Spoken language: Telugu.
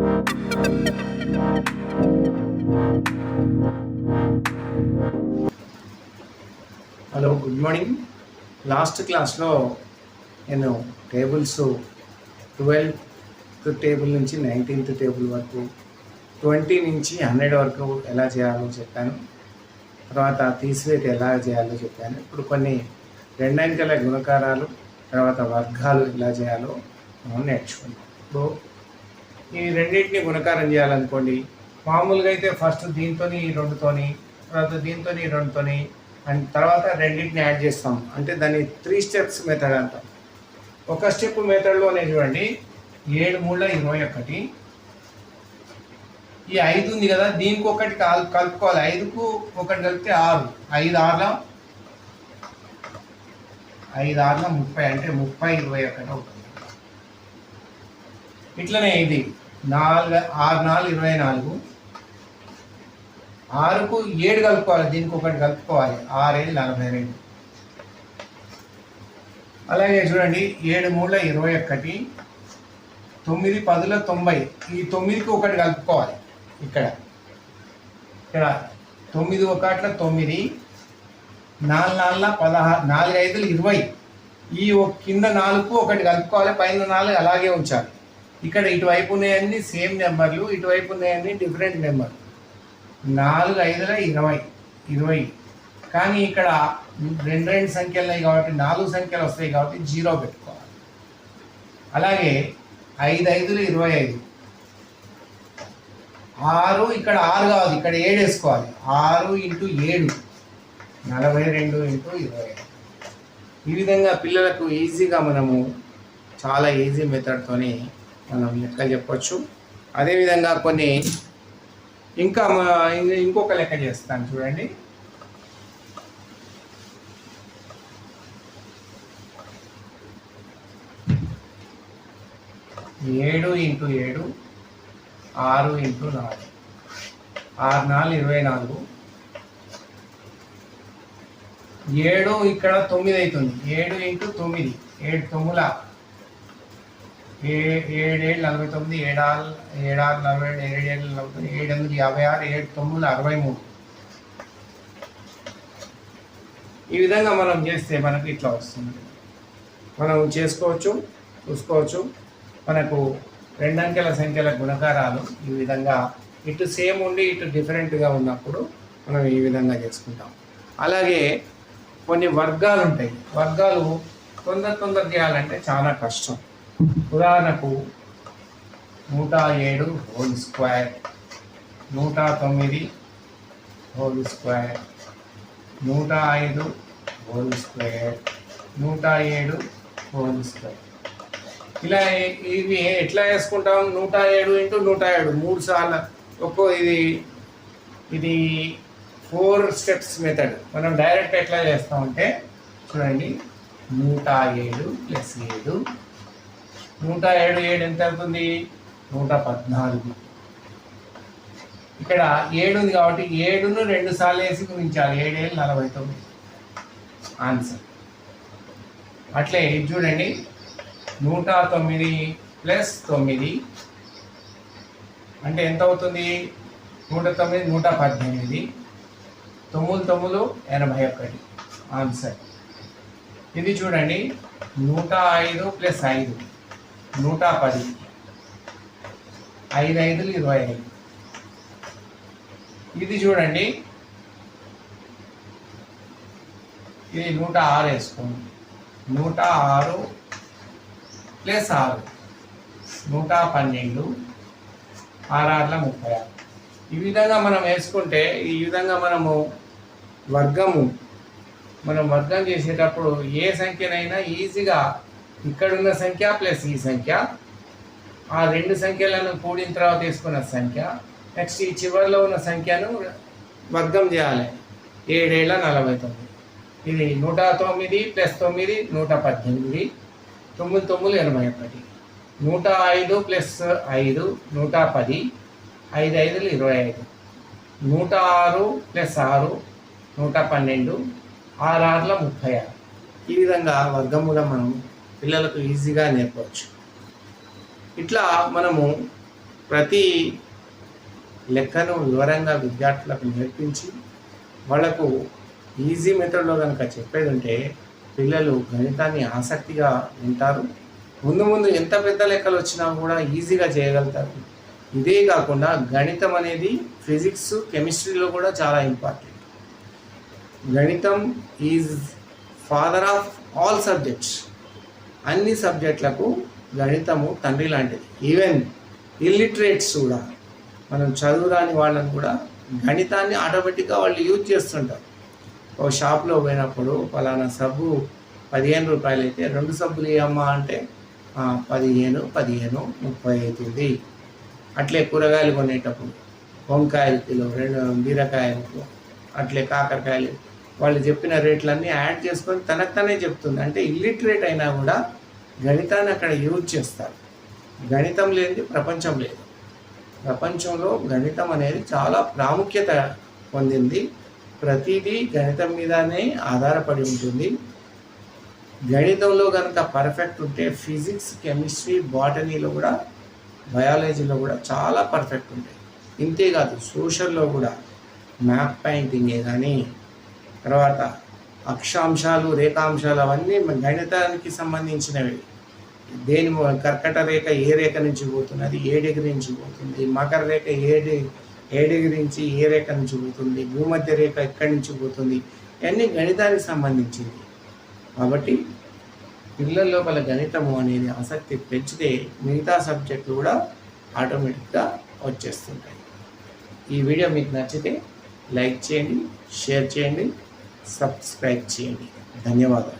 Hello, good morning. లాస్ట్ క్లాస్లో నేను టేబుల్స్ 12th టేబుల్ నుంచి 19th టేబుల్ వరకు 20 నుంచి 100 వరకు ఎలా చేయాలో చెప్పాను. తర్వాత తీసివేత ఎలా చేయాలో చెప్పాను. ఇప్పుడు కొన్ని రెండంకెల గుణకారాలు, తర్వాత వర్గాలు ఎలా చేయాలో మనం నేర్చుకుంటాం. ఇప్పుడు ఈ రెండింటిని గుణకారం చేయాలనుకోండి, మామూలుగా అయితే ఫస్ట్ దీంతోని 2తోని, తర్వాత దీంతోని 2తోని, అండ్ తర్వాత రెండింటిని యాడ్ చేస్తాం. అంటే దాన్ని 3 స్టెప్స్ మెథడ్ అంటాం. ఒక స్టెప్ మెథడ్లోనే చూడండి, 7 3 21. ఈ 5 ఉంది కదా, దీనికి ఒకటి కలుపుకోవాలి. 5కు ఒకటి కలిపితే 6, 5 6 30, అంటే 30 21 అవుతుంది. ఇట్లనే ఇది 4 6 4 24, 6కు 7 కలుపుకోవాలి, దీనికి ఒకటి కలుపుకోవాలి. 6 7 42. అలాగే చూడండి, 7 3 21, 9 10 90. ఈ 9కి ఒకటి కలుపుకోవాలి. ఇక్కడ 9 1 9, 4 4 16, 4 5 20. ఈ కింద 4కు ఒకటి కలుపుకోవాలి, పైన 4 అలాగే ఉంచాలి. ఇక్కడ ఇటువైపు ఉన్నాయన్నీ సేమ్ నెంబర్లు, ఇటువైపు ఉన్నాయన్నీ డిఫరెంట్ నెంబర్లు. 4 5 20. కానీ ఇక్కడ రెండు సంఖ్యలు ఉన్నాయి కాబట్టి 4 సంఖ్యలు వస్తాయి కాబట్టి 0 పెట్టుకోవాలి. అలాగే 5 5 25. 6 ఇక్కడ 6 కాదు, ఇక్కడ 7 వేసుకోవాలి. 6 × 7 42 × 25. ఈ విధంగా పిల్లలకు ఈజీగా మనము చాలా ఈజీ మెథడ్తోని మనం లెక్కలు చెప్పొచ్చు. అదేవిధంగా కొన్ని ఇంకొక లెక్క చేస్తాను చూడండి. ఏడు ఇంటూ 7 6 × 4, 6 4 24. 7 ఇక్కడ 9 అవుతుంది. 7 × 9, 7 9 7 7 49, 7 6 40, 7 7 40, 7 8 56, 7 9 63. ఈ విధంగా మనం చేస్తే మనకు ఇట్లా వస్తుంది. మనం చేసుకోవచ్చు, చూసుకోవచ్చు. మనకు రెండంకెల సంఖ్యల గుణకారాలు ఈ విధంగా ఇటు సేమ్ ఉండి ఇటు డిఫరెంట్గా ఉన్నప్పుడు మనం ఈ విధంగా చేసుకుంటాం. అలాగే కొన్ని వర్గాలు ఉంటాయి. వర్గాలు తొందర చేయాలంటే చాలా కష్టం. ఉదాహరణకు 107 whole square, 109 whole square, 105 whole square, 107 whole square. ఇలా ఇవి ఎట్లా వేసుకుంటాం? 107 × 107 3 సార్లు ఇది 4 స్టెప్స్ మెథడ్. మనం డైరెక్ట్ ఎట్లా చేస్తామంటే చూడండి, 107 + 7, 107 7 ఎంత అవుతుంది? 114. ఇక్కడ 7 ఉంది కాబట్టి 7ను 2 సార్లు వేసి గుణించాలి. 7 7 49 ఆన్సర్. అట్లే చూడండి, 109 + 9 అంటే ఎంత అవుతుంది? 109 118, 9 9 81 ఆన్సర్. ఇది చూడండి, 105 + 5 110, 5 5 25. ఇది చూడండి, ఇది 106 వేసుకోండి. 106 + 6 112, 6 6 36. ఈ విధంగా మనం వేసుకుంటే, ఈ విధంగా మనం వర్గం చేసేటప్పుడు ఏ సంఖ్యనైనా ఈజీగా ఇక్కడున్న సంఖ్య ప్లస్ ఈ సంఖ్య, ఆ రెండు సంఖ్యలను కూడిన తర్వాత తీసుకున్న సంఖ్య, నెక్స్ట్ ఈ చివరిలో ఉన్న సంఖ్యను వర్గం చేయాలి. 7 7 49. ఇది 109 + 9 118, 9 9 81, 105 + 5 110, 5 5 25, 106 + 6 112, 6 6 36. ఈ విధంగా వర్గమూలం మనం పిల్లలకు ఈజీగా నేర్పవచ్చు. ఇట్లా మనము ప్రతి లెక్కను వివరంగా విద్యార్థులకు నేర్పించి వాళ్లకు ఈజీ మెథడ్లో కనుక చెప్పేది ఉంటే పిల్లలు గణితాన్ని ఆసక్తిగా వింటారు. ముందు ముందు ఎంత పెద్ద లెక్కలు వచ్చినా కూడా ఈజీగా చేయగలుగుతారు. ఇదే కాకుండా గణితం అనేది ఫిజిక్స్, కెమిస్ట్రీలో కూడా చాలా ఇంపార్టెంట్. గణితం is father of all subjects. అన్ని సబ్జెక్టులకు గణితము తండ్రి లాంటిది. ఈవెన్ ఇల్లిటరేట్స్ కూడా, మనం చదువురాని వాళ్ళని కూడా గణితాన్ని ఆటోమేటిక్గా వాళ్ళు యూజ్ చేస్తుంటారు. ఒక షాప్లో పోయినప్పుడు పలానా సబ్బు 15 రూపాయలు అయితే 2 సబ్బులు ఇవ్వమ్మా అంటే 15 30 అవుతుంది. అట్లే కూరగాయలు కొనేటప్పుడు వంకాయలు కిలో, 2 బీరకాయలు, అట్లే కాకరకాయలు, వాళ్ళు చెప్పిన రేట్లన్నీ యాడ్ చేసుకొని తనకు తనే చెప్తుంది. అంటే ఇల్లిటరేట్ అయినా కూడా గణితాన్ని అక్కడ యూజ్ చేస్తారు. గణితం లేనిది ప్రపంచం లేదు. ప్రపంచంలో గణితం అనేది చాలా ప్రాముఖ్యత పొందింది. ప్రతిదీ గణితం మీదనే ఆధారపడి ఉంటుంది. గణితంలో కనుక పర్ఫెక్ట్ ఉంటే ఫిజిక్స్, కెమిస్ట్రీ, బాటనీలో కూడా, బయాలజీలో కూడా చాలా పర్ఫెక్ట్ ఉంటాయి. ఇంతేకాదు సోషల్లో కూడా మ్యాప్ పెయింటింగే కానీ, తర్వాత అక్షాంశాలు, రేఖాంశాలు అవన్నీ గణితానికి సంబంధించినవి. దేని కర్కట రేఖ ఏ రేఖ నుంచి పోతున్నది, ఏ డిగ్రీ నుంచి పోతుంది, మకర రేఖ ఏ డిగ్రీ నుంచి ఏ రేఖ నుంచి పోతుంది, భూమధ్య రేఖ ఎక్కడి నుంచి పోతుంది, ఇవన్నీ గణితానికి సంబంధించింది. కాబట్టి పిల్లల లోపల గణితము అనేది ఆసక్తి పెంచితే మిగతా సబ్జెక్టులు కూడా ఆటోమేటిక్గా వచ్చేస్తుంటాయి. ఈ వీడియో మీకు నచ్చితే లైక్ చేయండి, షేర్ చేయండి, సబ్స్క్రైబ్ చేయండి. ధన్యవాదాలు.